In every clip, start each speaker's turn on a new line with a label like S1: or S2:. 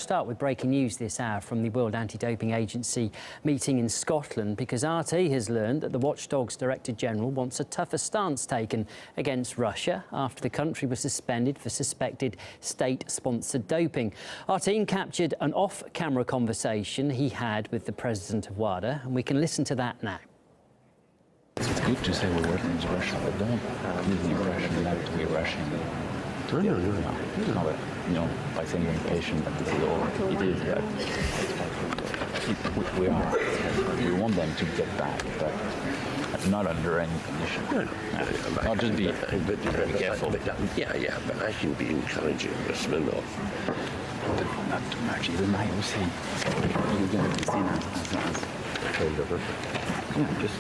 S1: Start with breaking news this hour from the World Anti-Doping Agency meeting in Scotland, because RT has learned that the Watchdog's Director General wants a tougher stance taken against Russia after the country was suspended for suspected state-sponsored doping. Our team captured an off-camera conversation he had with the president of WADA, and we can listen to that now.
S2: It's good to say we're working with Russia, but don't give the impression that we're rushing. No, by saying you're impatient that this is over. It is that. We are. We want them to get back, but not under any condition. I'll just be careful.
S3: But I can be encouraging Smirnov.
S2: But not too much. Even I was saying you're going to be seen as
S3: Kind of just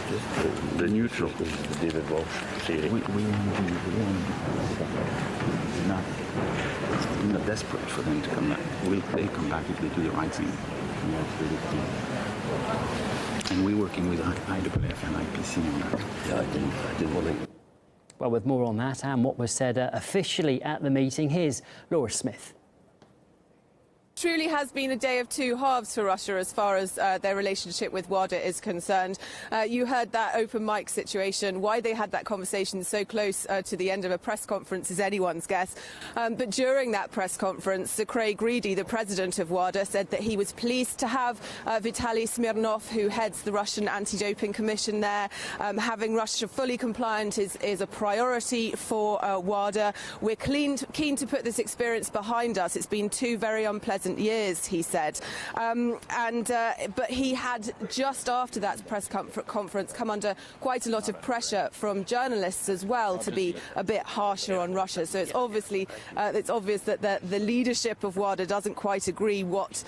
S3: the neutral, David Walsh theory.
S2: We're not desperate for them to come back. They'll come back if they do the right thing. And we're working with IWF and IPC on that.
S3: Yeah, I didn't want to.
S1: Well, with more on that and what was said officially at the meeting, here's Laura Smith.
S4: Truly has been a day of two halves for Russia as far as their relationship with WADA is concerned. You heard that open mic situation. Why they had that conversation so close to the end of a press conference is anyone's guess. But during that press conference, Sir Craig Reedie, the president of WADA, said that he was pleased to have Vitaly Smirnov, who heads the Russian Anti-Doping Commission there. Having Russia fully compliant is a priority for WADA. We're keen to put this experience behind us. It's been two very unpleasant years, he said. But he had, just after that press conference, come under quite a lot of pressure from journalists as well to be a bit harsher on Russia. So it's obvious that the leadership of WADA doesn't quite agree what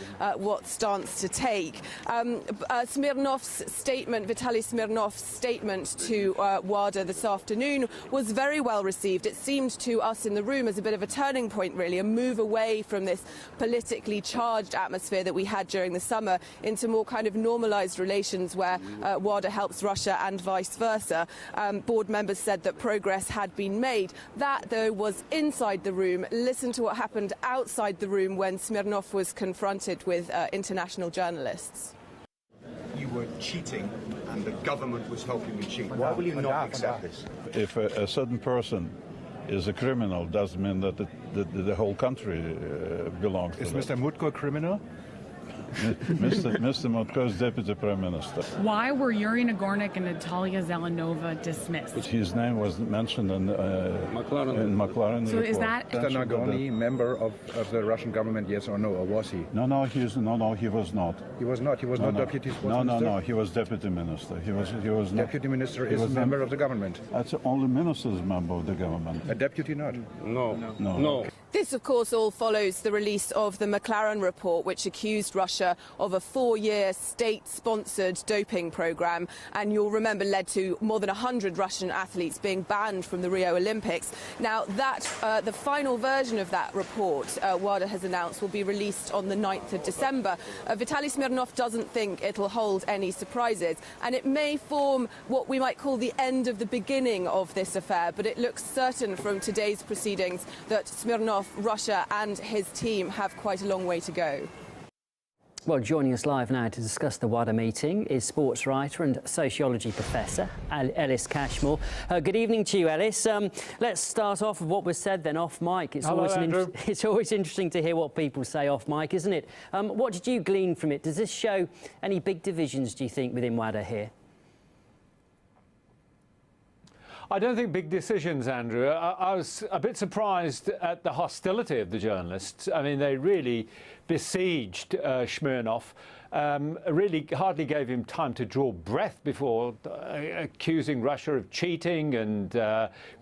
S4: stance to take. Smirnov's statement, Vitaly Smirnov's statement to WADA this afternoon was very well received. It seemed to us in the room as a bit of a turning point, really, a move away from this politically charged atmosphere that we had during the summer into more kind of normalised relations where WADA helps Russia and vice versa. Board members said that progress had been made. That, though, was inside the room. Listen to what happened outside the room when Smirnov was confronted with international journalists.
S5: You were cheating and the government was helping you cheat. Why will you not accept this?
S6: If a certain person is a criminal, doesn't mean that the whole country belongs to
S5: Is
S6: them.
S5: Mr. Mutko a criminal?
S6: Mr. Mutko is Deputy Prime Minister.
S7: Why were Yuri Nagornik and Natalia Zelenova dismissed?
S6: His name was mentioned in McLaren
S7: So
S6: report.
S7: is that
S5: Mr. Nagorny, member of the Russian government, yes or no, or was he?
S6: No, he was not.
S5: He was not. He was not deputy sports minister?
S6: No, he was deputy minister. He was not.
S5: Deputy minister is a member of the government.
S6: That's only ministers member of the government.
S5: A deputy not?
S6: No.
S4: This, of course, all follows the release of the McLaren report, which accused Russia of a 4-year state-sponsored doping program, and you'll remember led to more than 100 Russian athletes being banned from the Rio Olympics. Now, the final version of that report, WADA has announced, will be released on the 9th of December. Vitaly Smirnov doesn't think it'll hold any surprises, and it may form what we might call the end of the beginning of this affair, but it looks certain from today's proceedings that Smirnov, Russia and his team have quite a long way to go.
S1: Well, joining us live now to discuss the WADA meeting is sports writer and sociology professor Ellis Cashmore. Good evening to you, Ellis. Let's start off with what was said then off mic. It's always interesting to hear what people say off mic, isn't it? What did you glean from it? Does this show any big divisions, do you think, within WADA here?
S8: I don't think big decisions, Andrew. I was a bit surprised at the hostility of the journalists. I mean, they really besieged Smirnov, really hardly gave him time to draw breath before accusing Russia of cheating and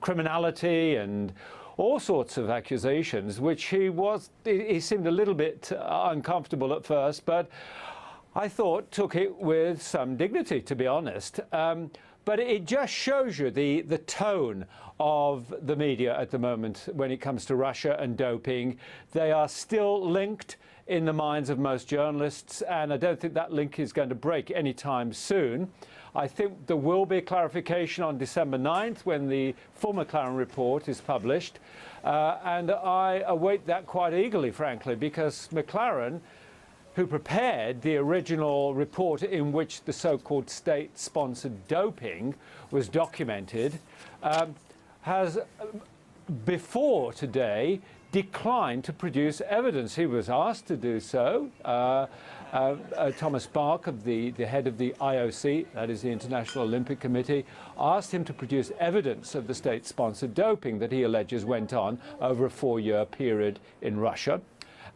S8: criminality and all sorts of accusations, which he seemed a little bit uncomfortable at first, but I thought took it with some dignity, to be honest. But it just shows you the tone of the media at the moment when it comes to Russia and doping. They are still linked in the minds of most journalists, and I don't think that link is going to break anytime soon. I think there will be a clarification on December 9th when the full McLaren report is published. And I await that quite eagerly, frankly, because McLaren, who prepared the original report in which the so-called state-sponsored doping was documented, has, before today, declined to produce evidence. He was asked to do so. Thomas Bach, the head of the IOC, that is the International Olympic Committee, asked him to produce evidence of the state-sponsored doping that he alleges went on over a 4-year period in Russia.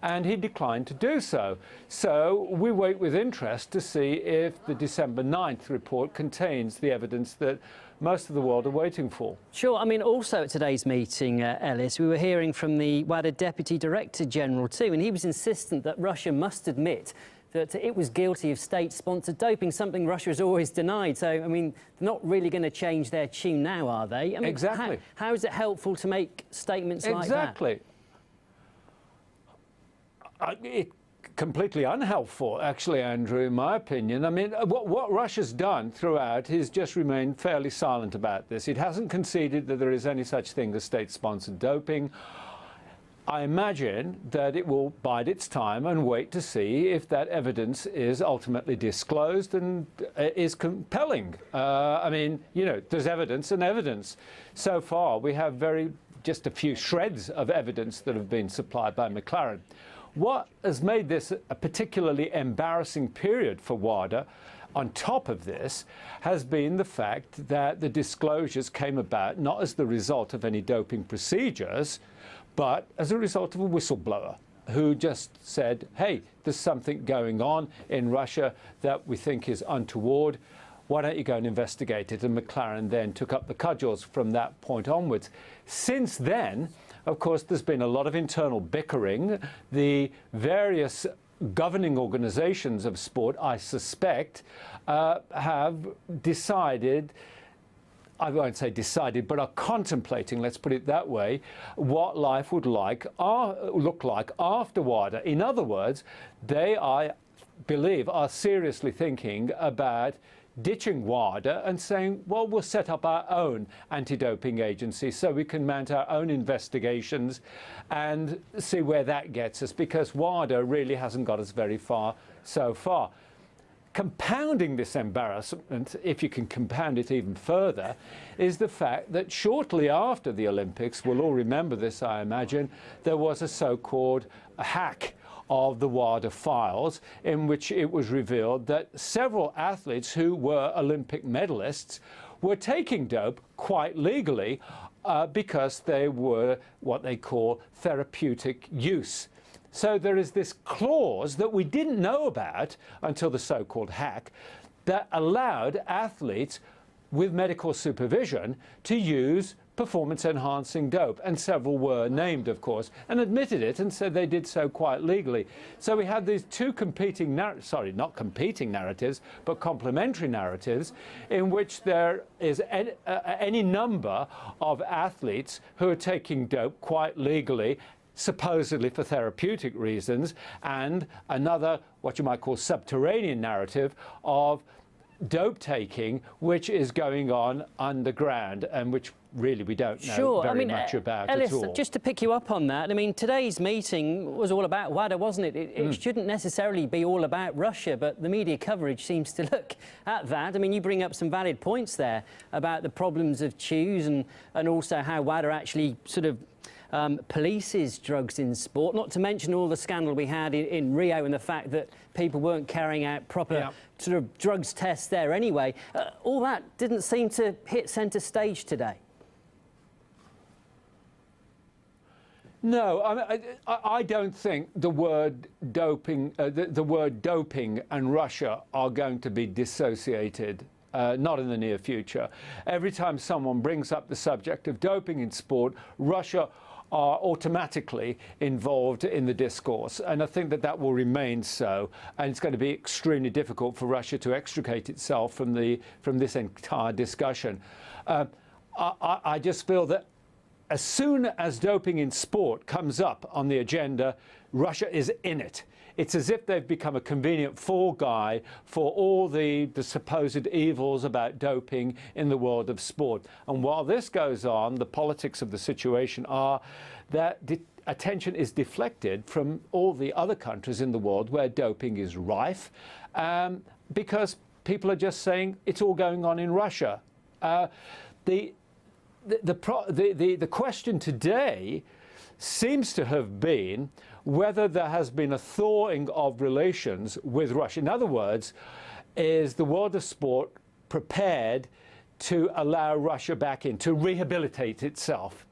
S8: And he declined to do so. So we wait with interest to see if the December 9th report contains the evidence that most of the world are waiting for.
S1: Sure. I mean, also at today's meeting, Ellis, we were hearing from the WADA Deputy Director General too, and he was insistent that Russia must admit that it was guilty of state-sponsored doping, something Russia has always denied. So, I mean, they're not really going to change their tune now, are they? I mean,
S8: exactly.
S1: How is it helpful to make statements like that?
S8: Exactly. It's completely unhelpful, actually, Andrew, in my opinion. I mean, what Russia's done throughout is just remained fairly silent about this. It hasn't conceded that there is any such thing as state-sponsored doping. I imagine that it will bide its time and wait to see if that evidence is ultimately disclosed and is compelling. I mean, you know, there's evidence and evidence. So far, we have just a few shreds of evidence that have been supplied by McLaren. What has made this a particularly embarrassing period for WADA, on top of this, has been the fact that the disclosures came about not as the result of any doping procedures, but as a result of a whistleblower who just said, hey, there's something going on in Russia that we think is untoward. Why don't you go and investigate it? And McLaren then took up the cudgels from that point onwards. Since then, of course, there's been a lot of internal bickering. The various governing organizations of sport, I suspect, have decided, I won't say decided, but are contemplating, let's put it that way, what life would look like after WADA. In other words, they, I believe, are seriously thinking about ditching WADA and saying, well, we'll set up our own anti-doping agency so we can mount our own investigations and see where that gets us, because WADA really hasn't got us very far so far. Compounding this embarrassment, if you can compound it even further, is the fact that shortly after the Olympics, we'll all remember this, I imagine, there was a so-called hack of the WADA files in which it was revealed that several athletes who were Olympic medalists were taking dope quite legally because they were what they call therapeutic use. So there is this clause that we didn't know about until the so-called hack that allowed athletes with medical supervision to use performance-enhancing dope, and several were named, of course, and admitted it and said they did so quite legally. So we had these two competing not competing narratives, but complementary narratives, in which there is any number of athletes who are taking dope quite legally, supposedly for therapeutic reasons, and another, what you might call, subterranean narrative of dope taking, which is going on underground and which really we don't know very much about
S1: Ellis,
S8: at all.
S1: Just to pick you up on that, I mean, today's meeting was all about WADA, wasn't it? It shouldn't necessarily be all about Russia, but the media coverage seems to look at that. I mean, you bring up some valid points there about the problems of choose and also how WADA actually sort of polices drugs in sport, not to mention all the scandal we had in Rio and the fact that people weren't carrying out proper sort of drugs tests there anyway. All that didn't seem to hit centre stage today.
S8: No, I don't think the word doping, the word doping and Russia are going to be dissociated. Not in the near future. Every time someone brings up the subject of doping in sport, Russia are automatically involved in the discourse, and I think that will remain so, and it's going to be extremely difficult for Russia to extricate itself from this entire discussion. I just feel that as soon as doping in sport comes up on the agenda, Russia is in it. It's as if they've become a convenient fall guy for all the supposed evils about doping in the world of sport. And while this goes on, the politics of the situation are that attention is deflected from all the other countries in the world where doping is rife, because people are just saying it's all going on in Russia. The question today seems to have been whether there has been a thawing of relations with Russia. In other words, is the world of sport prepared to allow Russia back in, to rehabilitate itself,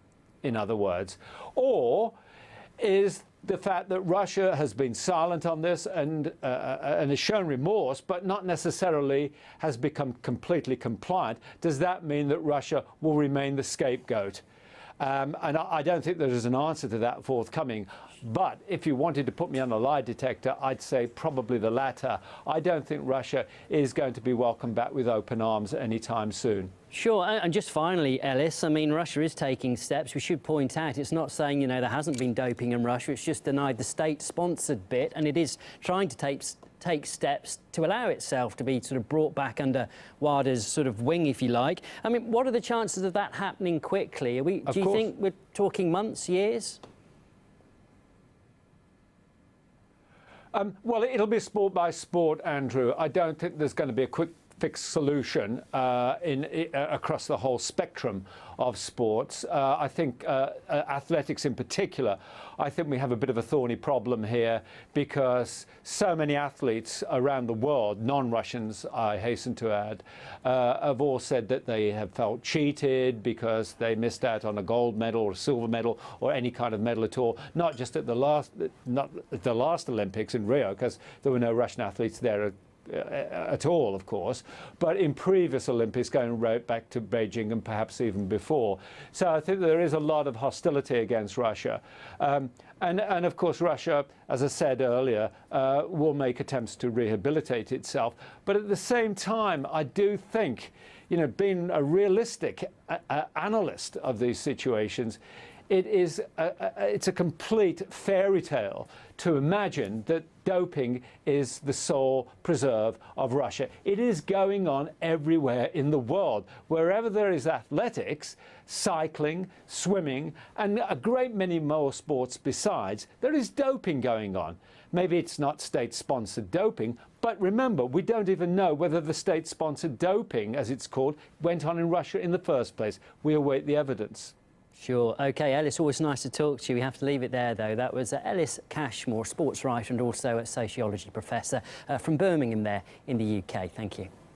S8: in other words? Or is the fact that Russia has been silent on this and has shown remorse, but not necessarily has become completely compliant, does that mean that Russia will remain the scapegoat? And I don't think there is an answer to that forthcoming. But if you wanted to put me on a lie detector, I'd say probably the latter. I don't think Russia is going to be welcomed back with open arms anytime soon.
S1: Sure, and just finally, Ellis, I mean, Russia is taking steps. We should point out it's not saying, you know, there hasn't been doping in Russia. It's just denied the state-sponsored bit, and it is trying to take steps to allow itself to be sort of brought back under WADA's sort of wing, if you like. I mean, what are the chances of that happening quickly? Do you think we're talking months, years?
S8: Well, it'll be sport by sport, Andrew. I don't think there's going to be a quick fix solution across the whole spectrum of sports. I think athletics in particular, I think we have a bit of a thorny problem here because so many athletes around the world, non-Russians, I hasten to add, have all said that they have felt cheated because they missed out on a gold medal or a silver medal or any kind of medal at all, not just at the last Olympics in Rio, because there were no Russian athletes there at all, of course, but in previous Olympics going right back to Beijing and perhaps even before. So I think there is a lot of hostility against Russia. And of course, Russia, as I said earlier, will make attempts to rehabilitate itself. But at the same time, I do think, you know, being a realistic analyst of these situations, it's a complete fairy tale to imagine that doping is the sole preserve of Russia. It is going on everywhere in the world. Wherever there is athletics, cycling, swimming, and a great many more sports besides, there is doping going on. Maybe it's not state-sponsored doping, but remember, we don't even know whether the state-sponsored doping, as it's called, went on in Russia in the first place. We await the evidence.
S1: Sure. OK, Ellis, always nice to talk to you. We have to leave it there, though. That was Ellis Cashmore, sports writer and also a sociology professor from Birmingham there in the UK. Thank you.